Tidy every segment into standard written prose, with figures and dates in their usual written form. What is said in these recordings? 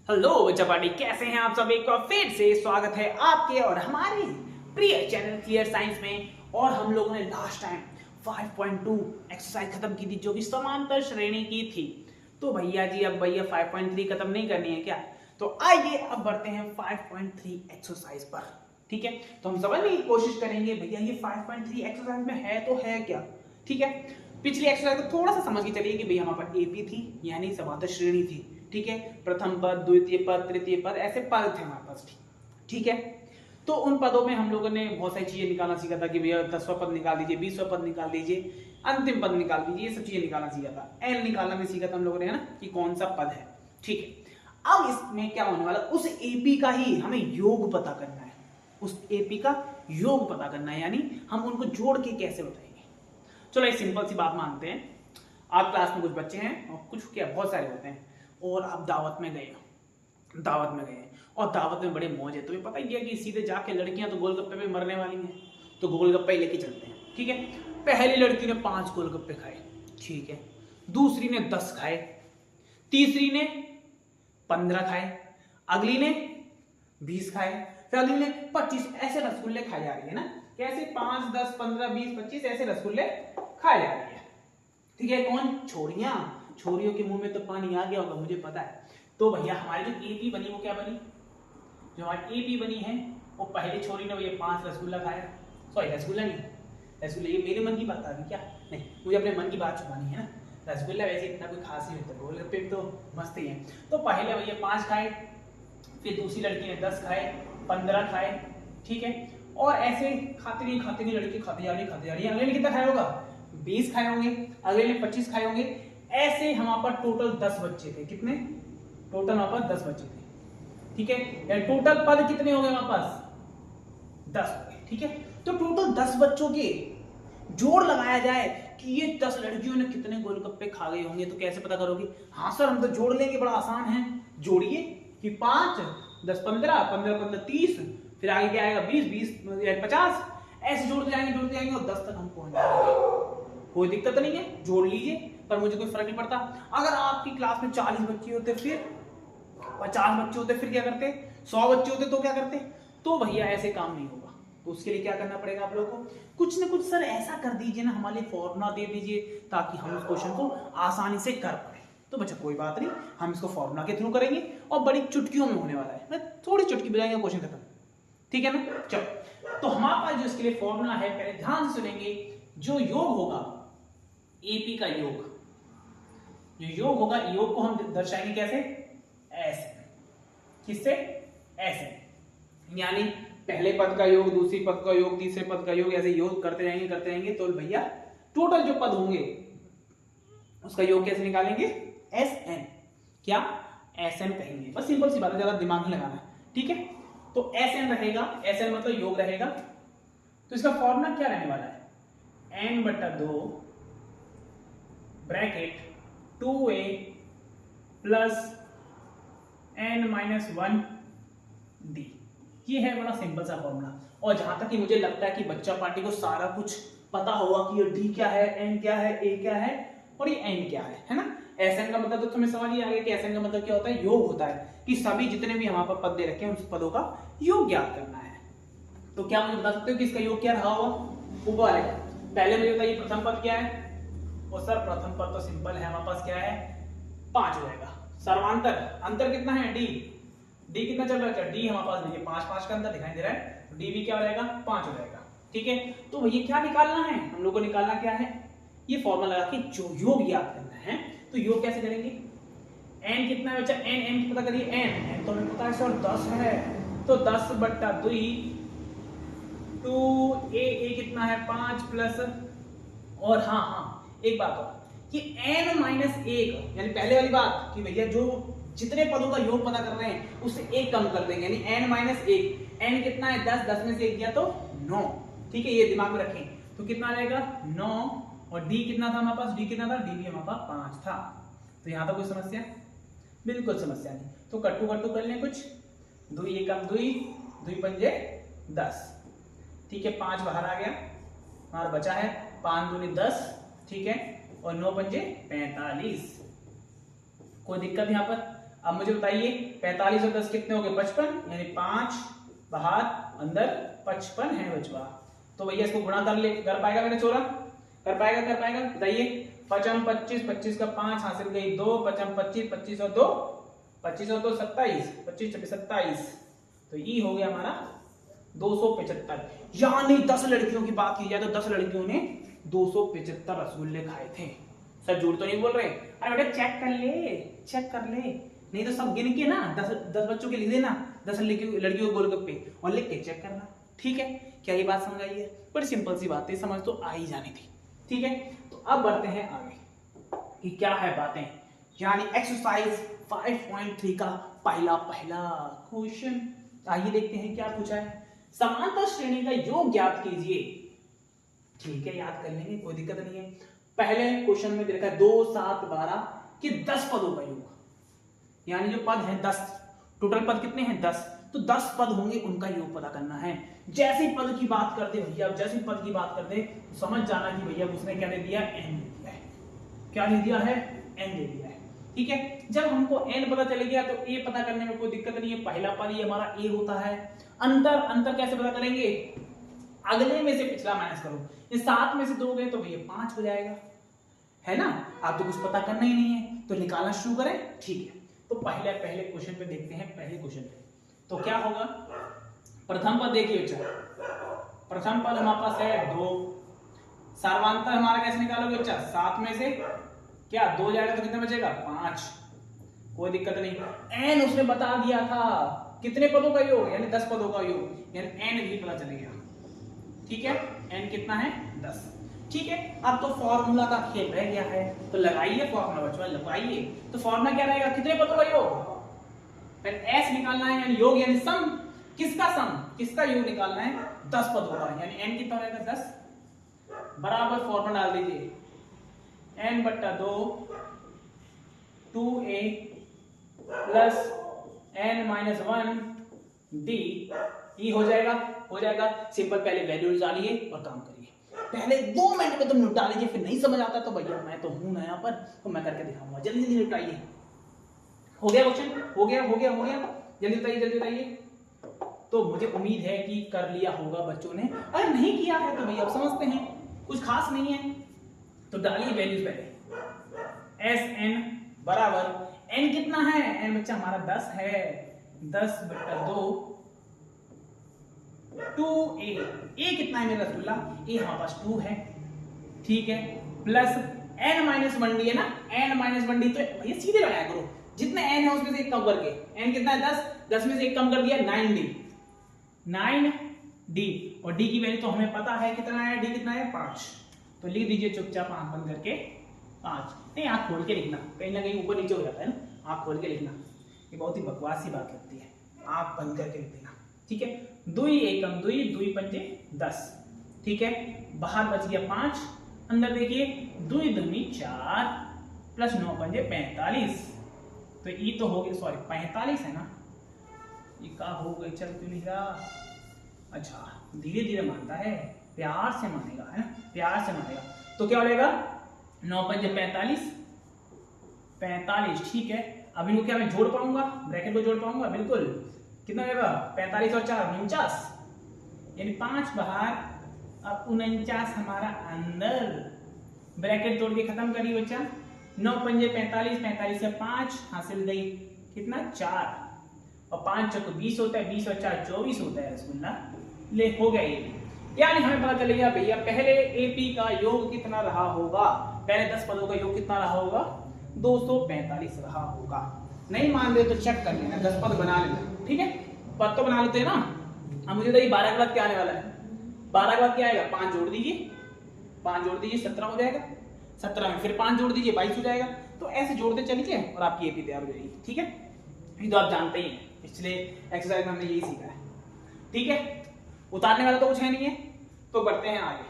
Hello बच्चा party, कैसे हैं आप सब। एक बार फिर से स्वागत है आपके और हमारे प्रिय चैनल क्लियर साइंस में। और हम लोगों ने लास्ट टाइम 5.2 एक्सरसाइज खत्म की थी, जो कि समांतर श्रेणी की थी। तो भैया जी अब भैया 5.3 खत्म नहीं करनी है क्या? तो आइए अब बढ़ते हैं 5.3 एक्सरसाइज पर। ठीक है, तो हम समझने की कोशिश करेंगे भैया ये 5.3 एक्सरसाइज में है तो है क्या। ठीक है, पिछली एक्सरसाइज को थोड़ा सा समझ के चलिए कि भैया हमारे पास एपी थी, यानी समांतर श्रेणी थी। ठीक है, प्रथम पद, द्वितीय पद, तृतीय पद, ऐसे पद थे हमारे पास। ठीक है, तो उन पदों में हम लोगों ने बहुत सारी चीजें निकालना सीखा था कि भैया 10वां पद निकाल दीजिए, 20वां पद निकाल दीजिए, अंतिम पद निकाल दीजिए, ये सब चीजें निकालना सीखा था। एल निकालना भी सीखा था हम लोगों ने, है ना, कि कौन सा पद है। ठीक है, अब इसमें क्या होने वाला, उस एपी का ही हमें योग पता करना है। उस एपी का योग पता करना है, यानी हम उनको जोड़ के कैसे बताएंगे। चलो एक सिंपल सी बात मानते हैं, आप क्लास में कुछ बच्चे हैं और कुछ क्या बहुत सारे होते हैं, और आप दावत में गए और दावत में बड़े मौज है। तुम्हें पता ही है कि सीधे जाके लड़कियां तो गोलगप्पे पे मरने वाली हैं, तो गोलगप्पे लेके चलते हैं। ठीक है, पहली लड़की ने 5 गोलगप्पे खाए, ठीक है, दूसरी ने 10 खाए, तीसरी ने 15 खाए, अगली ने 20 खाए, फिर अगली ने 25। ऐसे रसगुल्ले खाए जा रही है ना, कैसे 5, 10, 15, 20, 25 ऐसे रसगुल्ले खाए जा रही है। ठीक है, कौन? छोरियां। छोरियों के मुंह में तो पानी आ गया होगा, मुझे पता है। तो भैया हमारी जो एपी बनी वो क्या बनी, जो हमारी एपी बनी है वो पहली छोरी ने भैया 5 रसगुल्ला खाया। सॉरी, रसगुल्ला नहीं, रसगुल्ला ये मेरे मन की बात आ गई क्या? नहीं, मुझे अपने मन की बात छुपानी है ना। रसगुल्ला वैसे इतना कोई खास नहीं होता, गोलगप्पे तो मस्त ही है। तो पहले भैया 5 खाए, फिर दूसरी लड़की ने 10 खाए, 15 खाए। ठीक है, और ऐसे खाते नहीं लड़की खाती जा रही। अगले ने कितना खाया होगा? 20 खाए होंगे, अगले ने 25 खाए होंगे। ऐसे हमारे पास टोटल 10 बच्चे थे। कितने? टोटल हमारे पास 10 बच्चे थे। ठीक है, टोटल पद कितने हो गए हमारे पास? 10 हो गए। ठीक है, तो टोटल 10 बच्चों के जोड़ लगाया जाए कि ये 10 लड़कियों ने कितने गोलगप्पे खा गए होंगे, तो कैसे पता करोगे? हाँ सर, हम तो जोड़ लेंगे, बड़ा आसान है। जोड़िए कि 5, 10, 15, 15, 15, 30, फिर आगे क्या आएगा? 20, 20, 50। ऐसे जोड़ते जाएंगे और 10 तक हम पहुंच जाएंगे। कोई दिक्कत नहीं है, जोड़ लीजिए, पर मुझे कोई फर्क नहीं पड़ता। अगर आपकी क्लास में 40 बच्चे होते, फिर 50 बच्चे होते, फिर क्या करते? 100 बच्चे होते तो क्या करते? तो भैया ऐसे काम नहीं होगा। तो उसके लिए क्या करना पड़ेगा आप लोगों को? कुछ ना कुछ सर ऐसा कर दीजिए ना, हमारे लिए फॉर्मूला दे दीजिए, ताकि हम उस क्वेश्चन को आसानी से कर पाए। तो बच्चा कोई बात नहीं, हम इसको फॉर्मूला के थ्रू करेंगे और बड़ी चुटकियों में होने वाला है। मैं थोड़ी चुटकी बजाएंगे, क्वेश्चन खत्म। ठीक है ना? चलो, तो हमारे पास जो इसके लिए फॉर्मूला है, पहले ध्यान से सुनेंगे। जो योग होगा एपी का योग, जो योग होगा, योग को हम दर्शाएंगे कैसे? ऐसे। किससे? ऐसे, यानी पहले पद का योग, दूसरी पद का योग, तीसरे पद का योग, ऐसे योग करते जाएंगे। तो भैया टोटल जो पद होंगे उसका योग कैसे निकालेंगे? S N. क्या? एस एन कहेंगे। बस सिंपल सी बात है, ज्यादा दिमाग नहीं लगाना। ठीक है, तो एस एन रहेगा, एस एन मतलब योग रहेगा। तो इसका फॉर्मूला क्या रहने वाला है? n/2 bracket 2a plus n-1 d। ये है बड़ा सिंपल सा फॉर्मूला। और जहां तक कि मुझे लगता है कि बच्चा पार्टी को सारा कुछ पता होगा कि ये d क्या है, n क्या है, a क्या है और ये n क्या है ना? Sn का मतलब तो तुम्हें समझ ही आ गया कि Sn का मतलब क्या होता है? योग होता है, कि सभी जितने भी हमारे पास पद दे रखे हैं उन पदों का योग ज्ञात करना है। तो क्या मुझे बता सकते हो कि इसका योग क्या रहा होगा? ऊपर वाले का पहले मुझे बताइए, प्रथम पद क्या है? और सर प्रथम पद तो सिंपल है, हमारे पास क्या है? 5 हो जाएगा। सर्वांतर अंतर कितना है? डी कितना चल रहा है? डी हमारे पास देखिए 5 का अंतर दिखाई दे रहा है, तो डी भी क्या हो जाएगा? 5 हो जाएगा। ठीक है, तो भैया क्या निकालना है हम लोग को? निकालना क्या है? ये फॉर्मूला लगा के जो योग याद करना है। तो योग कैसे करेंगे? n कितना है बच्चा? n पता करिए। n तो हमें पता है सर 10 है, तो 10/2 a कितना है? 5 प्लस, और हाँ एक बात और कि n-1 यानी पहले वाली बात कि भैया जो जितने पदों का योग पता कर रहे हैं उससे एक कम कर देंगे, यानी n-1। n कितना है? 10, 10 में से 1 गया तो 9। ठीक है, ये दिमाग में रखें। तो कितना आ जाएगा? 9। और d कितना था हमारे पास? d कितना था? d भी हमारे पास 5 था। तो यहां पर कोई समस्या? बिल्कुल समस्या नहीं। तो कट्टू कर लें कुछ। 2 1 2, 2 पंजे 10। ठीक है, 5 बाहर आ गया, हमारा बचा है 5 दूनी 10। ठीक है, और 9 पंजे 45। कोई दिक्कत यहाँ पर? अब मुझे बताइए 45 और 10 कितने हो गए 55, यानी 5 बाहर अंदर 55 है बचवा। तो भैया इसको गुणा कर पाएगा मेरा छोरा? कर पाएगा बताइए। 55 25, 25 का 5 हासिल गई 2, 55 25, 25 और 2 27, 25 26 27। तो ये हो गया हमारा 275। यानी 10 लड़कियों की बात की जाए तो 10 लड़कियों ने 275 रसगुल्ले खाए थे। सर झूठ तो नहीं बोल रहे? अरे बेटा चेक कर ले, नहीं तो सब गिन के ना 10 बच्चों के लिख देना, 10 लड़कियों को गोलगप्पे और लिख के चेक करना। ठीक है, क्या ये बात समझ आई है? बड़ी सिंपल सी बात है, समझ तो आ ही जानी थी। ठीक है, तो अब बढ़ते हैं आगे कि क्या है बातें। यानी एक्सरसाइज 5.3 का पहला क्वेश्चन। आइए देखते हैं क्या पूछा है। समांतर श्रेणी का योग ज्ञात कीजिए। ठीक है, याद कर लेंगे, कोई दिक्कत नहीं है। पहले क्वेश्चन में देखा 2 7 12 कि 10 पदों का योग, यानी जो पद है 10, टोटल पद कितने हैं 10, तो 10 पद होंगे, उनका योग पता करना है। जैसे पद की बात करते भैया, जैसे पद की बात करते तो समझ जाना कि भैया उसने क्या दे दिया, n दे दिया है। क्या दे दिया है? n दे दिया है। ठीक है, जब हमको n पता चल गया तो a पता करने में कोई दिक्कत नहीं है। पहला पद ये हमारा a होता है। अंतर कैसे पता करेंगे? अगले में से पिछला माइनस करो। ये 7 में से 2 गए तो भैया 5 हो जाएगा, है ना? आप तो कुछ पता करना ही नहीं है, तो निकालना शुरू करें। ठीक है, तो पहले क्वेश्चन पे देखते हैं। पहले क्वेश्चन पे तो क्या होगा? प्रथम पद देखिए बच्चा, प्रथम पद हमारे पास है 2। सर्वांतर हमारा कैसे निकालोगे बच्चा? 7 में से क्या 2 जाएगा तो कितना बचेगा? 5। कोई दिक्कत नहीं। n उसने बता दिया था कितने पदों का योग, यानी 10 पदों का योग, यानी n भी पता चलेगा। ठीक है, n कितना है? 10। ठीक है, अब तो फॉर्मूला का खेल रह गया है, तो लगाइए फॉर्मूला बच्चों, लगाइए। तो फॉर्मूला क्या रहेगा? कितने पदों का योग, फिर s निकालना है, यानी योग यानी सम। किसका सम? किसका योग निकालना है? 10 पदों का, यानी n कितना रहेगा? 10 बराबर फॉर्मूला डाल दीजिए, n/2 2a plus n-1 d। ये हो जाएगा। सिंपल, पहले वैल्यूज डालिए और काम करिए। पहले 2 मिनट में तुम निपटा लीजिए, फिर नहीं समझ आता तो भैया मैं तो हूं नया पर, तो मैं करके दिखाऊंगा। जल्दी निपटाइए। हो गया क्वेश्चन? हो गया। जल्दी बताइए। तो मुझे उम्मीद है कि कर लिया होगा बच्चों ने। अगर नहीं किया है तो भैया आप समझते हैं कुछ खास नहीं है, तो डालिए वैल्यूज पहले। Sn बराबर, n कितना है? n बच्चा हमारा 10 है। 10/2 2a। a कितना है मेरा रसगुल्ला? a हमारे पास 2 है। ठीक है, प्लस n-1d है ना, n-1d। तो भैया सीधे लगाया करो, जितने n है उसमें से एक कम करके। n कितना है? 10 में से एक कम कर दिया, 9d। और d की वैल्यू तो हमें पता है कितना है, d कितना है? 5। तो लिख दीजिए चुपचाप आंख बंद करके 5। नहीं, आंख खोल के लिखना, कहीं ना कहीं ऊपर नीचे हो जाता है ना, आंख खोल के लिखना। ये बहुत ही बकवास सी बात लगती है, आंख बंद करके लिख देना। ठीक है, 2 एकम 2, 2 पंजे 10। ठीक है, बाहर बच गया 5, अंदर देखिए 2 दूनी 4 प्लस 9 पंजे 45। तो ये तो हो गया, सॉरी 45 है ना, ये का हो गई? चल क्यों नहीं रहा? अच्छा, धीरे मानता है, प्यार से मानेगा, है ना, प्यार से मानेगा। तो क्या हो जाएगा? 9 पंजे 45। ठीक है, अब इनको क्या मैं जोड़ पाऊंगा? ब्रैकेट को जोड़ पाऊंगा? बिल्कुल। कितना होगा? 45 और 4 49, यानी 5 बाहर, अब 49 हमारा अंदर। ब्रैकेट तोड़ के खत्म करिए बच्चा। 9 पंजे 45, 45 से 5 हासिल गई कितना? 4। और 5 चौको 20 होता है, 20 और 4 24 होता है रसगुल्ला। ले हो गया ये। यानी हमें पता चल गया भैया पहले एपी का योग कितना रहा होगा, पहले 10 पदों का योग कितना रहा होगा? 245 रहा होगा। नहीं मान रहे तो चेक कर लेना, 10 पद बना लेना। ठीक है, पद तो बना लेते हैं ना। अब मुझे बताइए 12 के बाद क्या आने वाला है? 12 के बाद क्या आएगा? 5 जोड़ दीजिए, 17 हो जाएगा। 17 में फिर 5 जोड़ दीजिए, 22 हो जाएगा। तो ऐसे जोड़ते चलिए और आपकी एपी तैयार हो जाएगी। ठीक है, ये तो आप जानते ही हैं, पिछले एक्सरसाइज में हमने यही सीखा है। ठीक है, उतारने वाला तो कुछ है नहीं है, तो बढ़ते हैं आगे।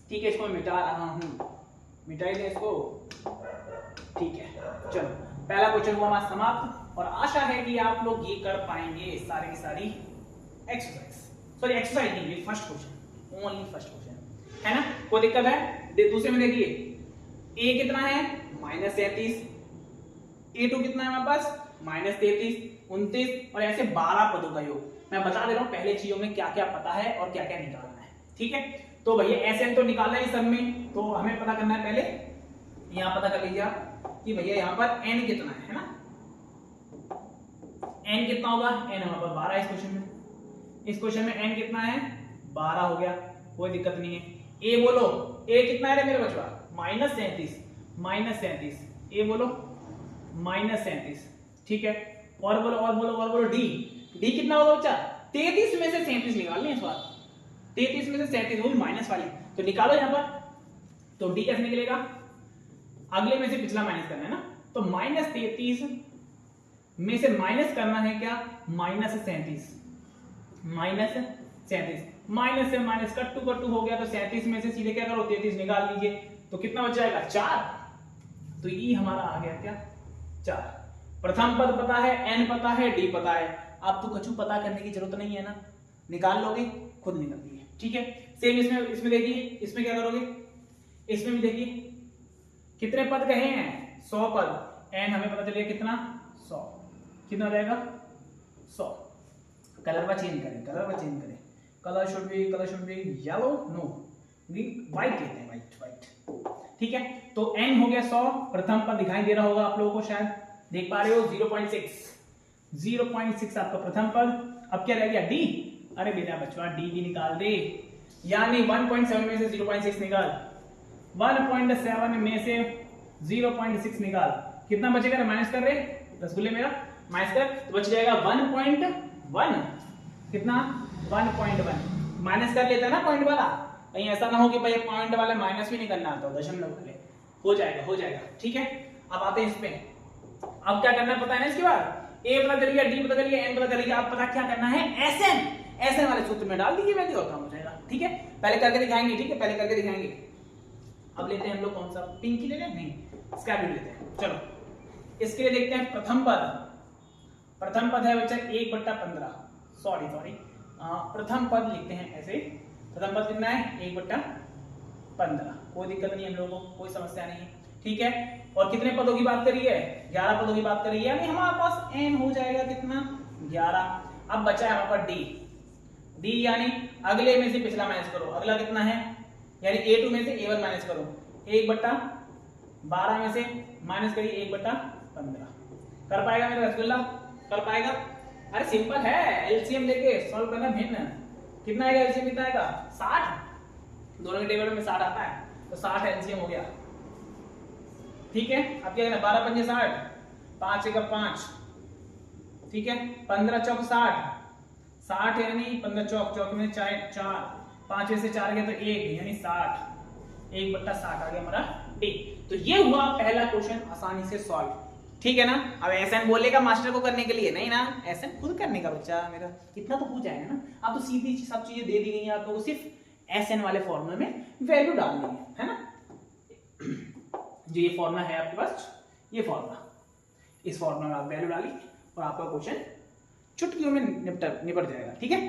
ठीक है, इसको मैं मिटा रहा हूं, मिटाई दें इसको। ठीक है, चलो पहला क्वेश्चन हुआ हमारा समाप्त, और आशा है कि आप लोग ये कर पाएंगे सारी की सारी एक्सरसाइज। सॉरी एक्सरसाइज नहीं, ये first question, only first question है ना। कोई दिक्कत है? दूसरे में देखिए a कितना है? -37। a2 कितना है हमारे पास? -33, 29 और ऐसे 12 पदों का योग। मैं बता दे रहा हूं पहले चीजों में क्या क्या पता है और क्या क्या निकालना है। ठीक है, तो भैया SN तो निकालना है सब में, तो हमें पता करना है पहले यहां पता कर लीजिए आप कि भैया यहां पर n कितना है ना, n कितना होगा, n हमारे पास 12 इस क्वेश्चन में, इस क्वेश्चन में n कितना है 12 हो गया, कोई दिक्कत नहीं है। a बोलो, a कितना है रे मेरे बच्चा, -37, a बोलो -37, ठीक है। और बोलो d कितना होगा बच्चा, 33 में से 37 निकालनी है इस बार, 33 में से 37 वो भी माइनस वाली, तो निकालो यहां पर। तो d कैसे निकलेगा, अगले में से पिछला माइनस करना है ना, तो -33 में से माइनस करना है क्या, -37, माइनस से माइनस कट्टू हो गया, तो 37 में से सीधे क्या करो 33 निकाल लीजिए, तो कितना बच जाएगा 4, तो ये हमारा आ गया क्या 4। प्रथम पद पता है, n पता है, d पता है, अब तो कुछ पता करने की जरूरत नहीं है ना, निकाल लोगे खुद निकलती है। ठीक है, सेम इसमें देखिए, इसमें क्या करोगे, इसमें भी देखिए कितने पद कहे हैं 100 पद, n हमें पता चलेगा कितना 100, कितना हो जाएगा 100। कलर पर चेंज करें, colour should be yellow, no white लेते हैं, व्हाइट। ठीक है, तो n हो गया 100, प्रथम पद दिखाई दे रहा होगा आप लोगों को, शायद देख पा रहे हो 0.6 आपका प्रथम पद। अब क्या रह गया d, अरे बेटा बच्चा d भी निकाल दे, यानी 1.7 में से 0.6 निकाल, 1.7 में से 0.6 निकाल, कितना बचेगा, माइनस कर रहे रसगुल्ले मेरा, माइनस कर, तो बच जाएगा 1.1, कितना 1.1, माइनस कर लेता है ना पॉइंट वाला, कहीं ऐसा ना हो कि भाई पॉइंट वाला माइनस भी नहीं करना आता, दशमलव वाले, हो जाएगा। ठीक है, अब आते हैं इसमें, अब क्या करना है पता है ना, इसके बाद a पता कर लिया, d पता कर लिया, n पता कर लिया, अब पता क्या करना है, SN वाले सूत्र में डाल दीजिए, वैल्यू और काम हो जाएगा। ठीक है, पहले करके दिखाएंगे, ठीक है, पहले करके दिखाएंगे। अब लेते हैं हम लोग कौन सा, पिंकी ले लें, नहीं स्क्रैप लेते हैं, चलो इसके लिए देखते हैं प्रथम पद है बच्चा 1/15, सॉरी प्रथम पद लिखते हैं ऐसे, प्रथम पद कितना है 1/15, कोई दिक्कत नहीं हम लोगों को, कोई समस्या नहीं है। ठीक है, और कितने पदों की बात करी है, 11 पदों की बात करी है, यानी हमारे पास n हो जाएगा कितना 11। अब बचा है हमारे पास d, यानी अगले में से पिछला माइनस करो, अगला कितना है, यानी a2 में से a1 माइनस करो, 1/12 में से माइनस करिए 1/15, कर पाएगा मेरा रसगुल्ला, कर पाएगा, अरे सिंपल है, एलसीएम लेके सॉल्व करना भिन्न, कितना आएगा एलसीएम, कितना आएगा 60, दोनों के टेबल में 60 आता है, तो 60 एलसीएम हो गया। ठीक है, अब क्या करना, 12 पंजे 60, 5 एक 5, ठीक है, 15 चौक 60 यानी 15 चौक में 4, 5 में से 4 गया तो 1 यानी 60, 1/60 आ गया हमारा d। तो ये हुआ पहला क्वेश्चन आसानी से सॉल्व। ठीक है ना, अब SN बोलेगा मास्टर को करने के लिए, नहीं ना, SN खुद करने का बच्चा मेरा, इतना तो हो जाएगा ना। अब तो सीधी सब चीजें दे दी गई हैं आप लोगों को, सिर्फ SN वाले फॉर्मूले में वैल्यू डालनी है ना। जो ये फॉर्मूला है आपके पास, ये फॉर्मूला, इस फॉर्मूला में आप वैल्यू डालिए और आपका क्वेश्चन चुटकियों में निपट जाएगा। ठीक है,